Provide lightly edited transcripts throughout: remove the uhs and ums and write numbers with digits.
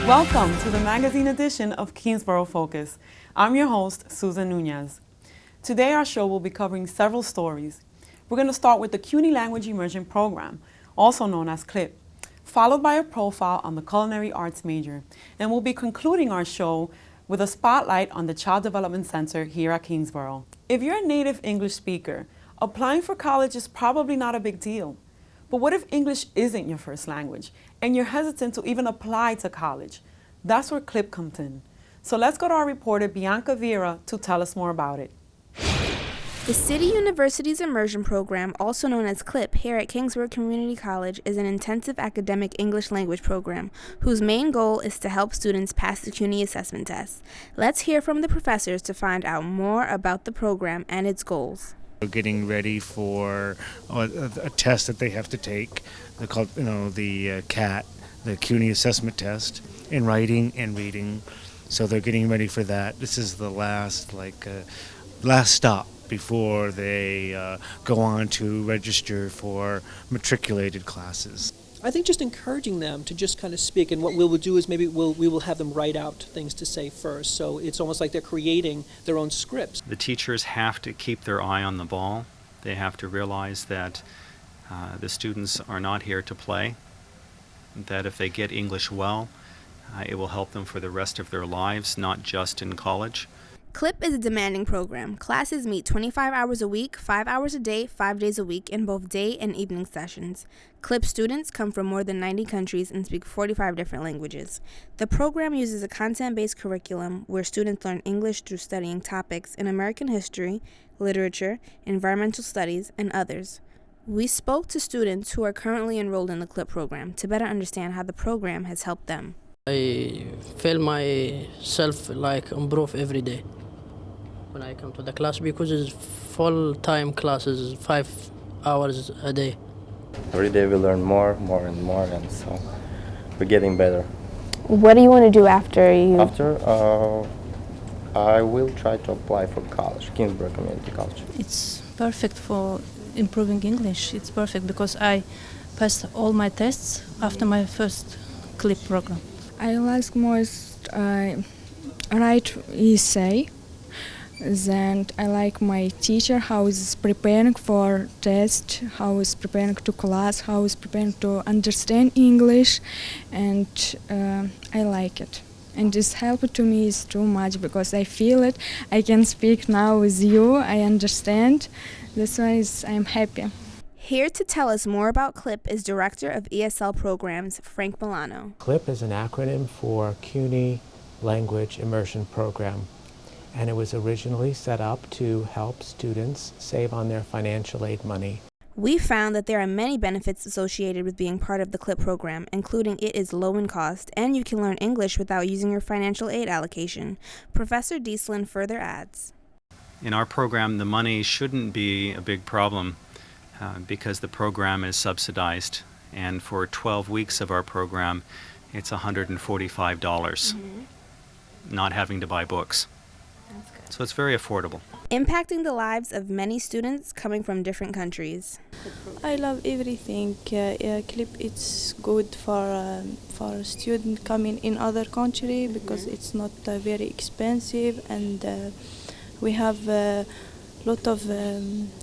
Welcome to the magazine edition of KFocus. I'm your host, Susan Nunez. Today our show will be covering several stories. We're going to start with the CUNY Language Immersion Program, also known as CLIP, followed by a profile on the culinary arts major, and we'll be concluding our show with a spotlight on the Child Development Center here at Kingsborough. If you're a native English speaker, applying for college is probably not a big deal. But what if English isn't your first language and you're hesitant to even apply to college? That's where CLIP comes in. So let's go to our reporter Bianca Vieira to tell us more about it. The City University's Immersion Program, also known as CLIP, here at Kingsborough Community College, is an intensive academic English language program whose main goal is to help students pass the CUNY assessment test. Let's hear from the professors to find out more about the program and its goals. We're getting ready for a test that they have to take. They're called, the CAT, the CUNY assessment test, in writing and reading. So they're getting ready for that. This is the last stop before they go on to register for matriculated classes. I think just encouraging them to just kind of speak, and what we will do is maybe we will have them write out things to say first, so it's almost like they're creating their own scripts. The teachers have to keep their eye on the ball. They have to realize that the students are not here to play, that if they get English well, it will help them for the rest of their lives, not just in college. CLIP is a demanding program. Classes meet 25 hours a week, 5 hours a day, 5 days a week in both day and evening sessions. CLIP students come from more than 90 countries and speak 45 different languages. The program uses a content-based curriculum where students learn English through studying topics in American history, literature, environmental studies, and others. We spoke to students who are currently enrolled in the CLIP program to better understand how the program has helped them. I feel myself improve every day when I come to the class because it's full-time classes, 5 hours a day. Every day we learn more and more, and so we're getting better. What do you want to do after you... I will try to apply for college, Kingsborough Community College. It's perfect for improving English. It's perfect because I passed all my tests after my first CLIP program. I like most write essay. Then I like my teacher, how is preparing for test, how is preparing to class, how is preparing to understand English, and I like it. And this help to me is too much because I feel it. I can speak now with you. I understand. That's why I'm happy. Here to tell us more about CLIP is Director of ESL Programs, Frank Milano. CLIP is an acronym for CUNY Language Immersion Program, and it was originally set up to help students save on their financial aid money. We found that there are many benefits associated with being part of the CLIP program, including it is low in cost, and you can learn English without using your financial aid allocation. Professor Dieslin further adds. In our program, the money shouldn't be a big problem. Because the program is subsidized, and for 12 weeks of our program it's $145, not having to buy books. That's good. So it's very affordable. Impacting the lives of many students coming from different countries. I love everything. CLIP it's good for a student coming in other country because it's not very expensive, and we have lot of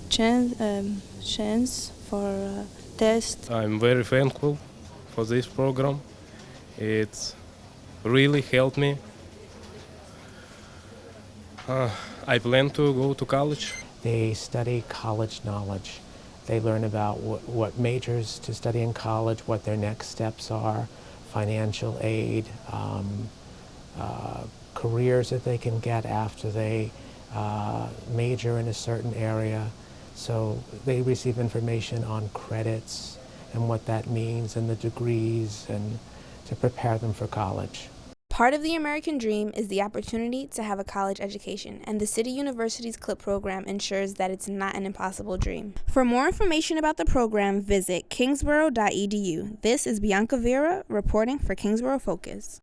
chance for test. I'm very thankful for this program. It's really helped me. I plan to go to college. They study college knowledge. They learn about what majors to study in college, what their next steps are, financial aid, careers that they can get after they major in a certain area. So they receive information on credits and what that means and the degrees and to prepare them for college. Part of the American dream is the opportunity to have a college education, and the City University's CLIP program ensures that it's not an impossible dream. For more information about the program, visit kingsborough.edu. This is Bianca Vera reporting for Kingsborough Focus.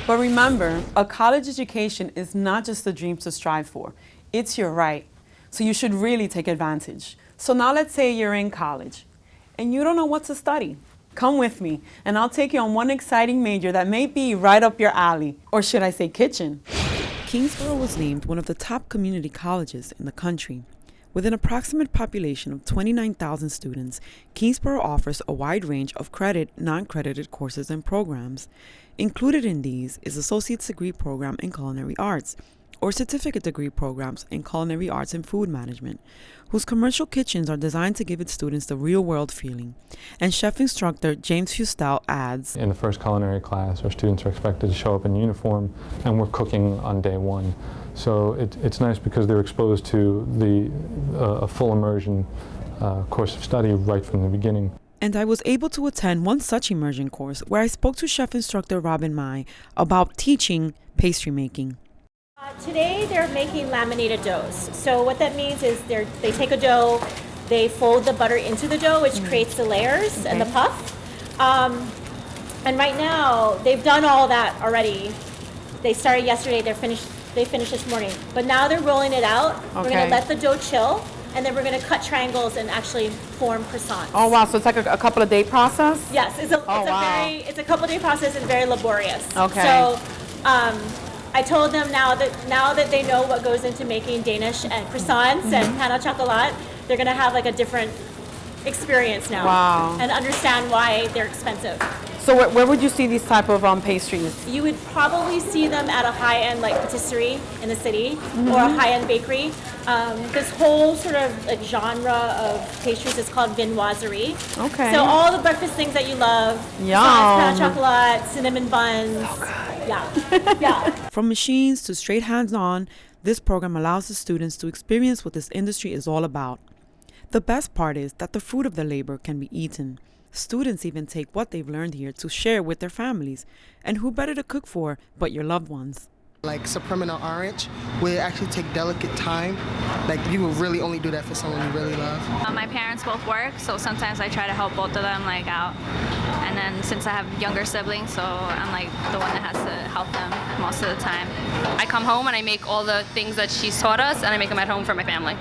But remember, a college education is not just a dream to strive for. It's your right. So you should really take advantage. So now let's say you're in college and you don't know what to study. Come with me, and I'll take you on one exciting major that may be right up your alley, or should I say kitchen. Kingsborough was named one of the top community colleges in the country. With an approximate population of 29,000 students, Kingsborough offers a wide range of non-credited courses and programs. Included in these is Associate's Degree Program in Culinary Arts, or Certificate Degree Programs in Culinary Arts and Food Management, whose commercial kitchens are designed to give its students the real-world feeling. And chef instructor James Fustel adds, in the first culinary class, our students are expected to show up in uniform, and we're cooking on day one. So it's nice because they're exposed to a full immersion course of study right from the beginning. And I was able to attend one such immersion course where I spoke to chef instructor Robin Mai about teaching pastry making. Today they're making laminated doughs. So what that means is they take a dough, they fold the butter into the dough, which creates the layers and the puff. And right now they've done all that already. They started yesterday, they finished this morning. But now they're rolling it out. Okay. We're going to let the dough chill, and then we're going to cut triangles and actually form croissants. Oh wow, so it's like a couple of day process? Yes, it's a couple of day process and very laborious. Okay. So I told them now that they know what goes into making Danish and croissants and pain au chocolat, they're going to have like a different experience now. Wow. And understand why they're expensive. So where would you see these type of pastries? You would probably see them at a high-end like patisserie in the city or a high-end bakery. This whole sort of like genre of pastries is called viennoiserie. Okay. So all the breakfast things that you love. Yum. Pain au chocolat, cinnamon buns. So good. Yeah. From machines to straight hands-on, this program allows the students to experience what this industry is all about. The best part is that the fruit of their labor can be eaten. Students even take what they've learned here to share with their families. And who better to cook for but your loved ones? Like subliminal orange, we actually take delicate time. Like you will really only do that for someone you really love. My parents both work, so sometimes I try to help both of them like out. And then since I have younger siblings, so I'm like the one that has to help them most of the time. I come home and I make all the things that she's taught us, and I make them at home for my family.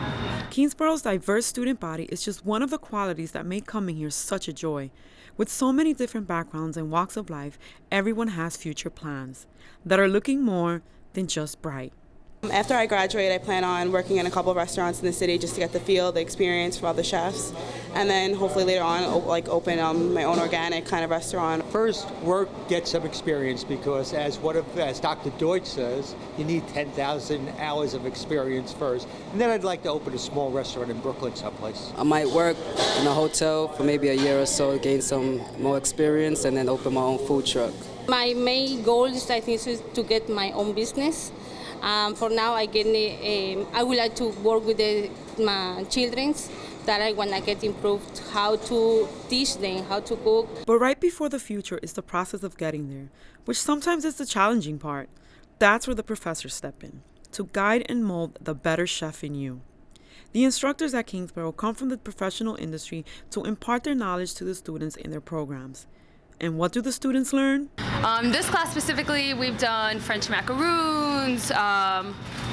Kingsborough's diverse student body is just one of the qualities that make coming here such a joy. With so many different backgrounds and walks of life, everyone has future plans that are looking more than just bright. After I graduate, I plan on working in a couple of restaurants in the city just to get the feel, the experience for all the chefs, and then hopefully later on open my own organic kind of restaurant. First, work, get some experience, because as Dr. Deutsch says, you need 10,000 hours of experience first. And then I'd like to open a small restaurant in Brooklyn someplace. I might work in a hotel for maybe a year or so, gain some more experience, and then open my own food truck. My main goal is, I think, is to get my own business. For now, I would like to work with my children that I want to get improved, how to teach them, how to cook. But right before the future is the process of getting there, which sometimes is the challenging part. That's where the professors step in, to guide and mold the better chef in you. The instructors at Kingsborough come from the professional industry to impart their knowledge to the students in their programs. And what do the students learn? This class specifically, we've done French macaroons,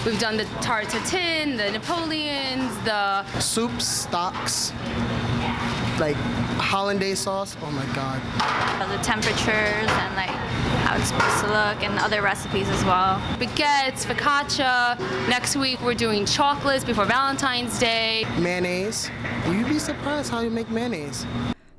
we've done the tarte tatin, the Napoleons, the soups, stocks, like hollandaise sauce. Oh my God. The temperatures and like how it's supposed to look, and other recipes as well. Baguettes, focaccia. Next week we're doing chocolates before Valentine's Day. Mayonnaise. You'd be surprised how you make mayonnaise.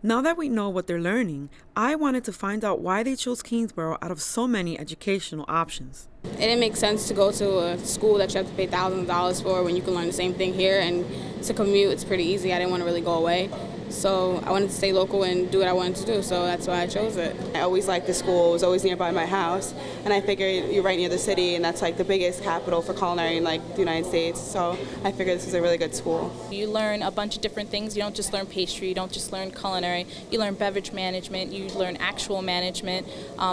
Now that we know what they're learning, I wanted to find out why they chose Kingsborough out of so many educational options. It didn't make sense to go to a school that you have to pay thousands of dollars for when you can learn the same thing here, and to commute, it's pretty easy. I didn't want to really go away. So I wanted to stay local and do what I wanted to do, so that's why I chose it. I always liked the school. It was always nearby my house, and I figured you're right near the city, and that's like the biggest capital for culinary in like the United States, so I figured this was a really good school. You learn a bunch of different things. You don't just learn pastry, you don't just learn culinary, you learn beverage management, you learn actual management,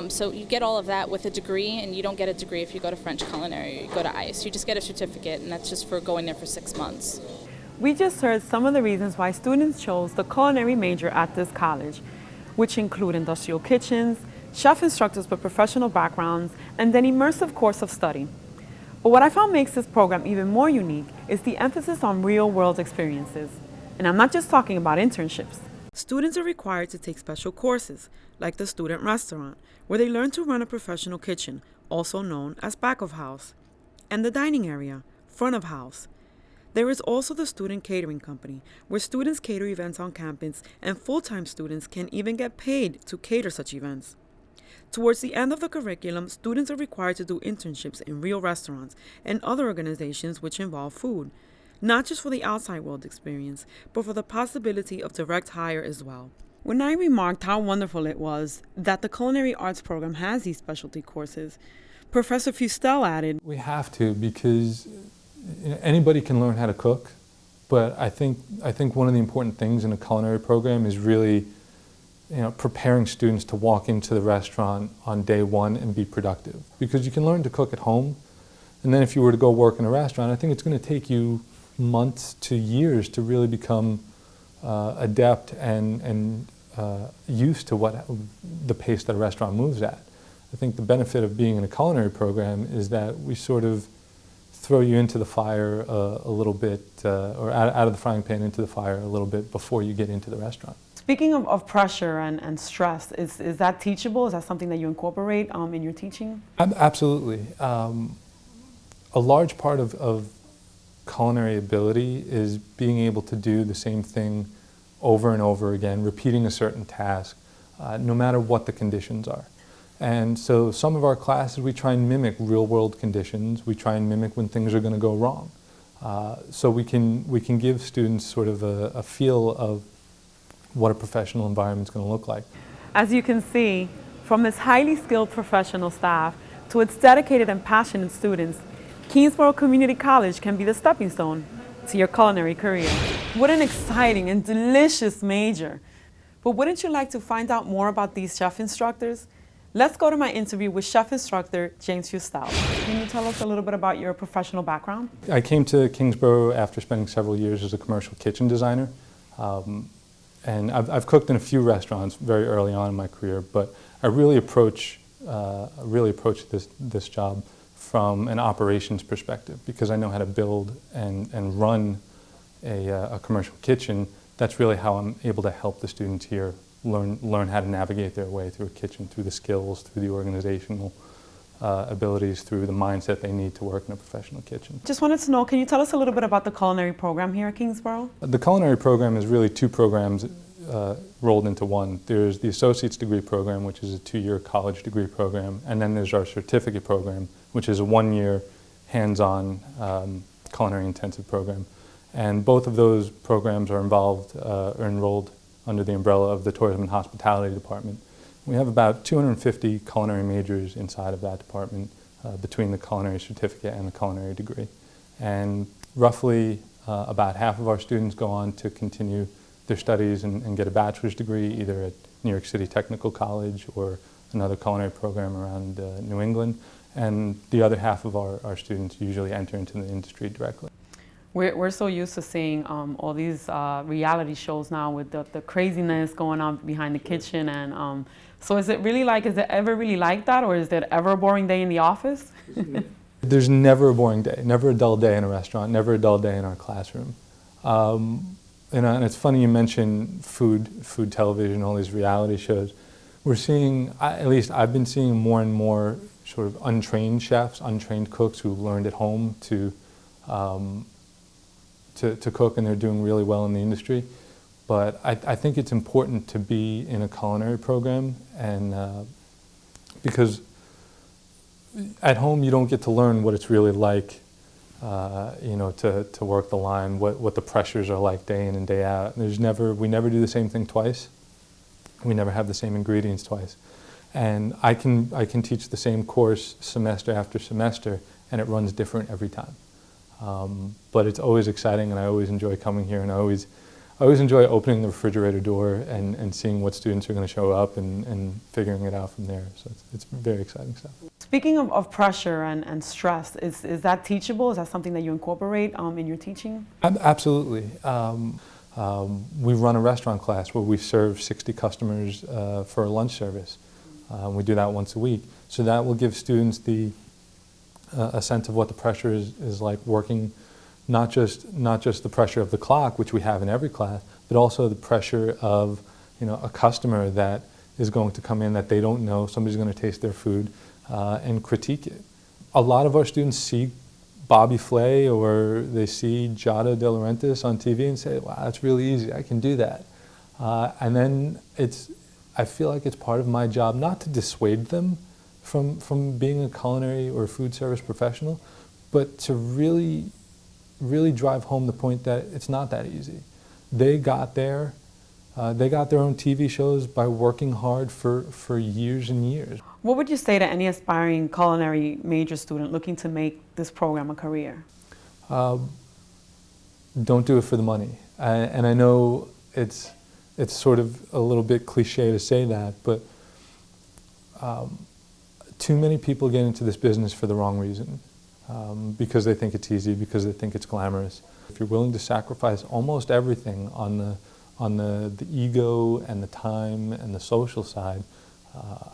so you get all of that with a degree, and you don't get a degree if you go to French culinary or you go to ICE. You just get a certificate, and that's just for going there for 6 months. We just heard some of the reasons why students chose the culinary major at this college, which include industrial kitchens, chef instructors with professional backgrounds, and an immersive course of study. But what I found makes this program even more unique is the emphasis on real-world experiences. And I'm not just talking about internships. Students are required to take special courses, like the student restaurant, where they learn to run a professional kitchen, also known as back of house, and the dining area, front of house. There is also the student catering company, where students cater events on campus and full-time students can even get paid to cater such events. Towards the end of the curriculum, students are required to do internships in real restaurants and other organizations which involve food, not just for the outside world experience, but for the possibility of direct hire as well. When I remarked how wonderful it was that the culinary arts program has these specialty courses, Professor Fustel added, "We have to, because anybody can learn how to cook, but I think one of the important things in a culinary program is really preparing students to walk into the restaurant on day one and be productive. Because you can learn to cook at home, and then if you were to go work in a restaurant, I think it's going to take you months to years to really become adept and used to the pace that a restaurant moves at. I think the benefit of being in a culinary program is that we sort of throw you into the fire a little bit, or out of the frying pan into the fire a little bit before you get into the restaurant. Speaking of pressure and stress, is that teachable? Is that something that you incorporate in your teaching? Absolutely. A large part of culinary ability is being able to do the same thing over and over again, repeating a certain task, no matter what the conditions are. And so some of our classes, we try and mimic real-world conditions. We try and mimic when things are going to go wrong. So we can give students sort of a feel of what a professional environment is going to look like. As you can see, from this highly skilled professional staff to its dedicated and passionate students, Keensboro Community College can be the stepping stone to your culinary career. What an exciting and delicious major. But wouldn't you like to find out more about these chef instructors? Let's go to my interview with chef instructor James Fustel. Can you tell us a little bit about your professional background? I came to Kingsborough after spending several years as a commercial kitchen designer. And I've cooked in a few restaurants very early on in my career, but I really approach this job from an operations perspective, because I know how to build and run a commercial kitchen. That's really how I'm able to help the students here learn how to navigate their way through a kitchen, through the skills, through the organizational abilities, through the mindset they need to work in a professional kitchen. Just wanted to know, can you tell us a little bit about the culinary program here at Kingsborough? The culinary program is really two programs rolled into one. There's the associate's degree program, which is a 2-year college degree program, and then there's our certificate program, which is a 1-year hands-on culinary intensive program. And both of those programs are enrolled under the umbrella of the Tourism and Hospitality Department. We have about 250 culinary majors inside of that department between the culinary certificate and the culinary degree. And roughly about half of our students go on to continue their studies and get a bachelor's degree either at New York City Technical College or another culinary program around New England. And the other half of our students usually enter into the industry directly. We're so used to seeing all these reality shows now with the craziness going on behind the kitchen, and so is it ever really like that, or is there ever a boring day in the office? There's never a boring day, never a dull day in a restaurant, never a dull day in our classroom. And it's funny you mention food television, all these reality shows. We're seeing, at least I've been seeing more and more sort of untrained chefs, untrained cooks who learned at home to cook, and they're doing really well in the industry. But I think it's important to be in a culinary program, and because at home you don't get to learn what it's really like, to work the line, what the pressures are like day in and day out. We never do the same thing twice. We never have the same ingredients twice. And I can teach the same course semester after semester, and it runs different every time. But it's always exciting, and I always enjoy coming here, and I always enjoy opening the refrigerator door and seeing what students are going to show up and figuring it out from there. So it's very exciting stuff. Speaking of pressure and stress, is that teachable? Is that something that you incorporate in your teaching? Absolutely. We run a restaurant class where we serve 60 customers for a lunch service. We do that once a week. So that will give students a sense of what the pressure is like working not just the pressure of the clock, which we have in every class, but also the pressure of a customer that is going to come in that they don't know. Somebody's going to taste their food and critique it. A lot of our students see Bobby Flay or they see Giada De Laurentiis on TV and say, wow, that's really easy, I can do that. And then I feel like it's part of my job not to dissuade them from being a culinary or food service professional, but to really drive home the point that it's not that easy. They got there. They got their own TV shows by working hard for years and years. What would you say to any aspiring culinary major student looking to make this program a career? Don't do it for the money. And I know it's sort of a little bit cliche to say that, but too many people get into this business for the wrong reason. Because they think it's easy, because they think it's glamorous. If you're willing to sacrifice almost everything on the ego and the time and the social side,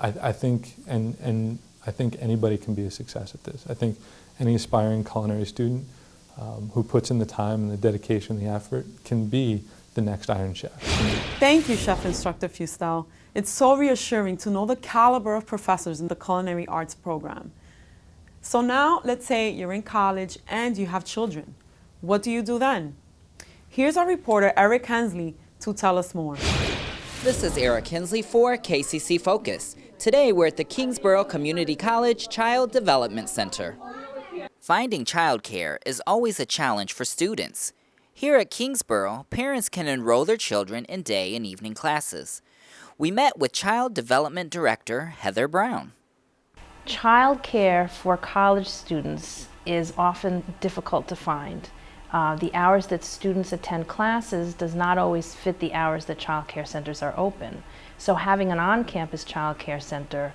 I think I think anybody can be a success at this. I think any aspiring culinary student who puts in the time and the dedication and the effort can be the next Iron Chef. Thank you, Chef Instructor Fustel. It's so reassuring to know the caliber of professors in the culinary arts program. So now, let's say you're in college and you have children. What do you do then? Here's our reporter, Eric Hensley, to tell us more. This is Eric Hensley for KFocus. Today, we're at the Kingsborough Community College Child Development Center. Finding childcare is always a challenge for students. Here at Kingsborough, parents can enroll their children in day and evening classes. We met with Child Development Director Heather Brown. Childcare for college students is often difficult to find. The hours that students attend classes does not always fit the hours that child care centers are open. So having an on-campus child care center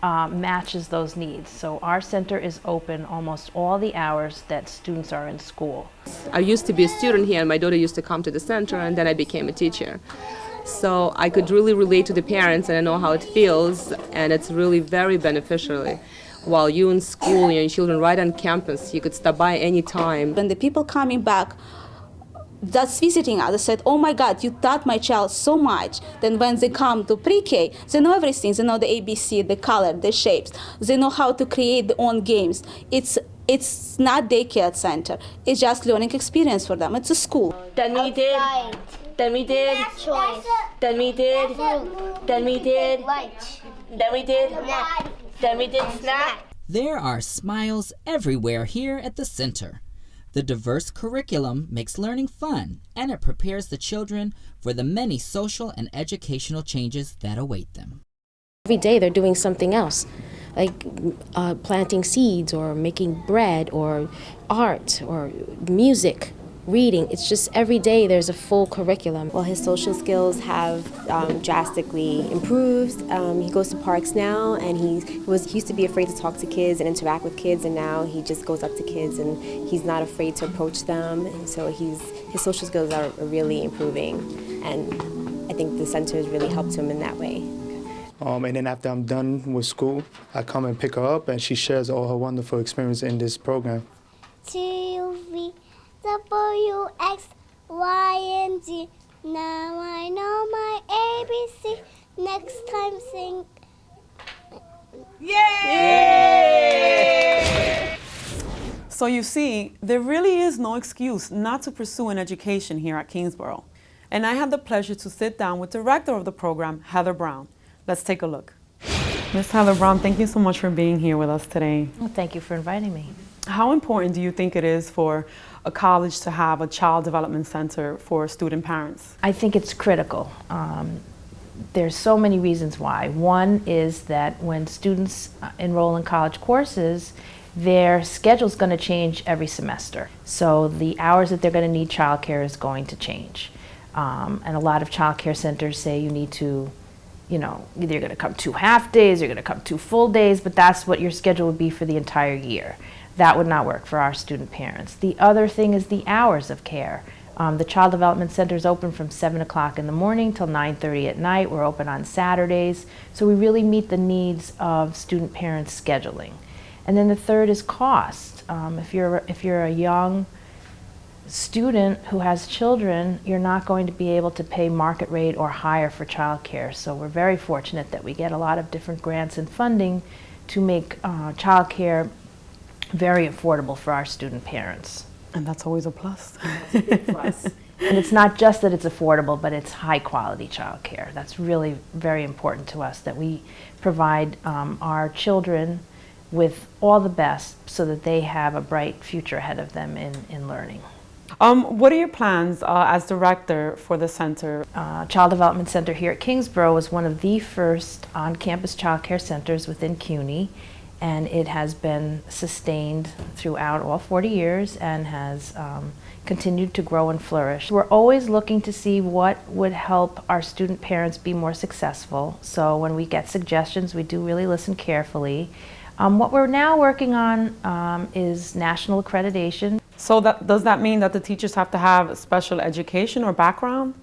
matches those needs. So our center is open almost all the hours that students are in school. I used to be a student here, and my daughter used to come to the center, and then I became a teacher. So I could really relate to the parents, and I know how it feels, and it's really very beneficial. While you're in school, your children right on campus, you could stop by any time. When the people coming back, that's visiting us, they said, oh my God, you taught my child so much. Then when they come to pre-K, they know everything. They know the ABC, the color, the shapes. They know how to create their own games. It's not daycare center. It's just learning experience for them. It's a school. Then we did. Then we did. Then we did. Then we did. Then we did. Then we did snack. There are smiles everywhere here at the center. The diverse curriculum makes learning fun, and it prepares the children for the many social and educational changes that await them. Every day they're doing something else, like planting seeds or making bread or art or music, reading. It's just every day there's a full curriculum. Well, his social skills have drastically improved. He goes to parks now, and he used to be afraid to talk to kids and interact with kids, and now he just goes up to kids and he's not afraid to approach them. And so his social skills are really improving, and I think the center has really helped him in that way. And then after I'm done with school, I come and pick her up, and she shares all her wonderful experience in this program. W, X, Y, and Z. Now I know my ABC. Next time sing. Yay! So you see, there really is no excuse not to pursue an education here at Kingsborough. And I had the pleasure to sit down with the director of the program, Heather Brown. Let's take a look. Ms. Heather Brown, thank you so much for being here with us today. Well, thank you for inviting me. How important do you think it is for a college to have a child development center for student parents? I think it's critical. There's so many reasons why. One is that when students enroll in college courses, their schedule is going to change every semester. So the hours that they're going to need childcare is going to change. And a lot of childcare centers say you need to, either you're going to come 2 half days, you're going to come 2 full days, but that's what your schedule would be for the entire year. That would not work for our student parents. The other thing is the hours of care. The Child Development Center is open from 7 o'clock in the morning till 9:30 at night. We're open on Saturdays. So we really meet the needs of student parents scheduling. And then the third is cost. If you're a young student who has children, you're not going to be able to pay market rate or higher for childcare. So we're very fortunate that we get a lot of different grants and funding to make childcare very affordable for our student parents. And that's always a plus. That's a big plus. And it's not just that it's affordable, but it's high quality childcare. That's really very important to us, that we provide our children with all the best so that they have a bright future ahead of them in learning. What are your plans as director for the center? Child Development Center here at Kingsborough was one of the first on-campus child care centers within CUNY, and it has been sustained throughout all 40 years and has continued to grow and flourish. We're always looking to see what would help our student parents be more successful. So when we get suggestions, we do really listen carefully. What we're now working on is national accreditation. So does that mean that the teachers have to have special education or background?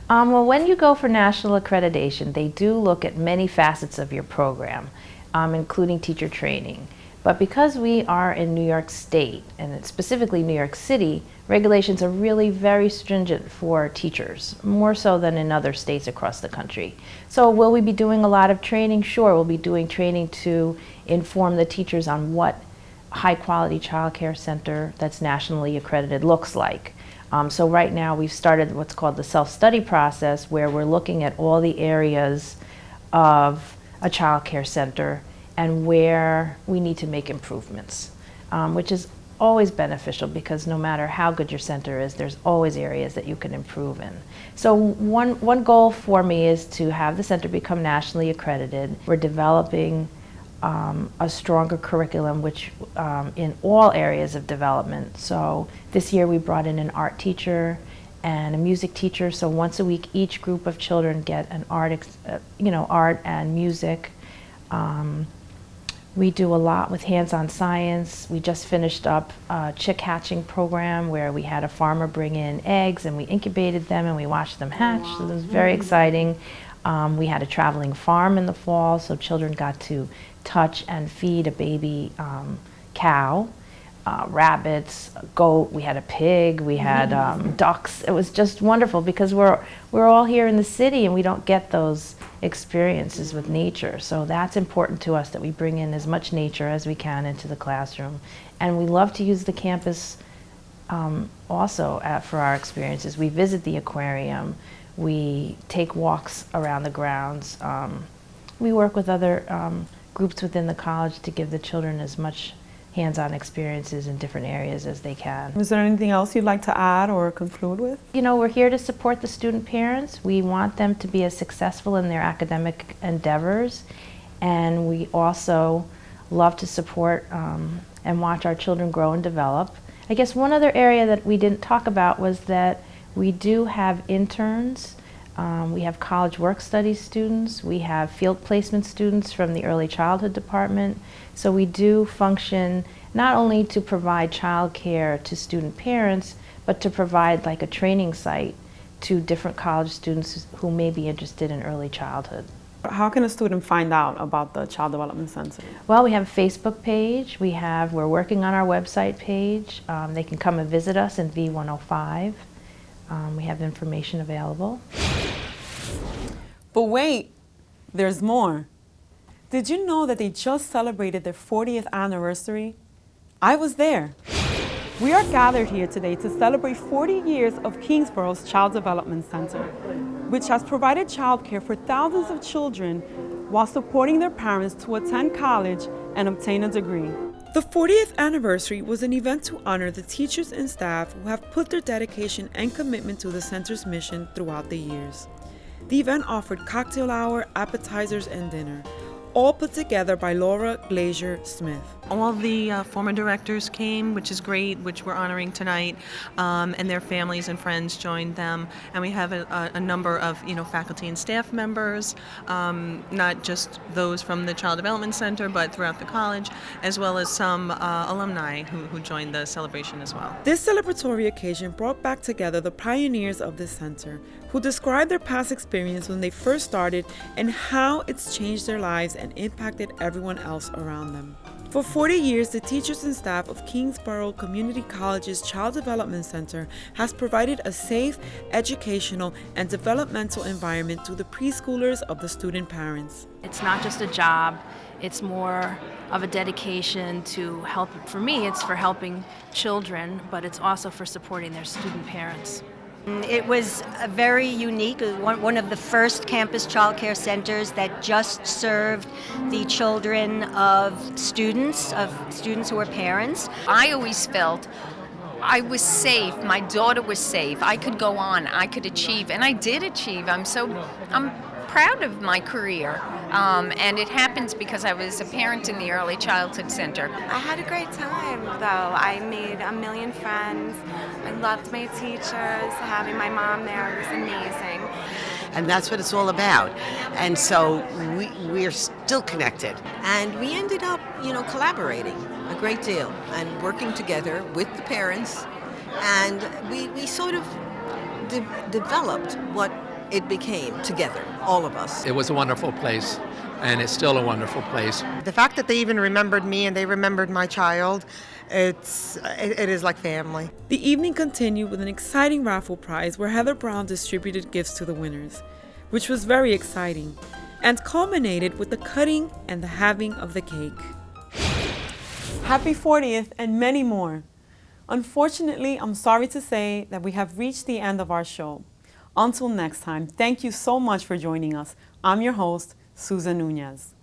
Well, when you go for national accreditation, they do look at many facets of your program, including teacher training. But because we are in New York State, and specifically New York City, regulations are really very stringent for teachers, more so than in other states across the country. So will we be doing a lot of training? Sure, we'll be doing training to inform the teachers on what high-quality child care center that's nationally accredited looks like. So right now we've started what's called the self-study process, where we're looking at all the areas of a child care center and where we need to make improvements, which is always beneficial because no matter how good your center is, there's always areas that you can improve in. So one goal for me is to have the center become nationally accredited. We're developing a stronger curriculum which in all areas of development. So this year we brought in an art teacher and a music teacher, so once a week each group of children get an art and music. We do a lot with hands-on science. We just finished up a chick hatching program where we had a farmer bring in eggs and we incubated them and we watched them hatch. Wow. So it was very exciting. We had a traveling farm in the fall, so children got to touch and feed a baby cow, rabbits, a goat. We had a pig. We had ducks. It was just wonderful because we're all here in the city and we don't get those experiences with nature. So that's important to us, that we bring in as much nature as we can into the classroom. And we love to use the campus also for our experiences. We visit the aquarium. We take walks around the grounds. We work with other groups within the college to give the children as much hands-on experiences in different areas as they can. Is there anything else you'd like to add or conclude with? You know, we're here to support the student parents. We want them to be as successful in their academic endeavors, and we also love to support and watch our children grow and develop. I guess one other area that we didn't talk about was that we do have interns. We have college work studies students. We have field placement students from the early childhood department. So we do function not only to provide child care to student parents, but to provide like a training site to different college students who may be interested in early childhood. How can a student find out about the Child Development Center? Well, we have a Facebook page. We're working on our website page. They can come and visit us in V105. We have information available. But wait, there's more. Did you know that they just celebrated their 40th anniversary? I was there. We are gathered here today to celebrate 40 years of Kingsborough's Child Development Center, which has provided childcare for thousands of children while supporting their parents to attend college and obtain a degree. The 40th anniversary was an event to honor the teachers and staff who have put their dedication and commitment to the center's mission throughout the years. The event offered cocktail hour, appetizers, and dinner, all put together by Laura Glazier Smith. All the former directors came, which is great, which we're honoring tonight, and their families and friends joined them. And we have a number of faculty and staff members, not just those from the Child Development Center, but throughout the college, as well as some alumni who joined the celebration as well. This celebratory occasion brought back together the pioneers of this center, who described their past experience when they first started and how it's changed their lives and impacted everyone else around them. For 40 years, the teachers and staff of Kingsborough Community College's Child Development Center has provided a safe, educational, and developmental environment to the preschoolers of the student parents. It's not just a job, it's more of a dedication to help. For me, it's for helping children, but it's also for supporting their student parents. It was a very unique, one of the first campus child care centers that just served the children of students who were parents. I always felt I was safe, my daughter was safe, I could go on, I could achieve, and I did achieve. I'm proud of my career, and it happens because I was a parent in the early childhood center. I had a great time though. I made a million friends. I loved my teachers. Having my mom there was amazing. And that's what it's all about. And so we're still connected. And we ended up, collaborating a great deal and working together with the parents. And we sort of developed what it became together, all of us. It was a wonderful place, and it's still a wonderful place. The fact that they even remembered me and they remembered my child, it is like family. The evening continued with an exciting raffle prize where Heather Brown distributed gifts to the winners, which was very exciting, and culminated with the cutting and the halving of the cake. Happy 40th and many more. Unfortunately, I'm sorry to say that we have reached the end of our show. Until next time, thank you so much for joining us. I'm your host, Susan Nunez.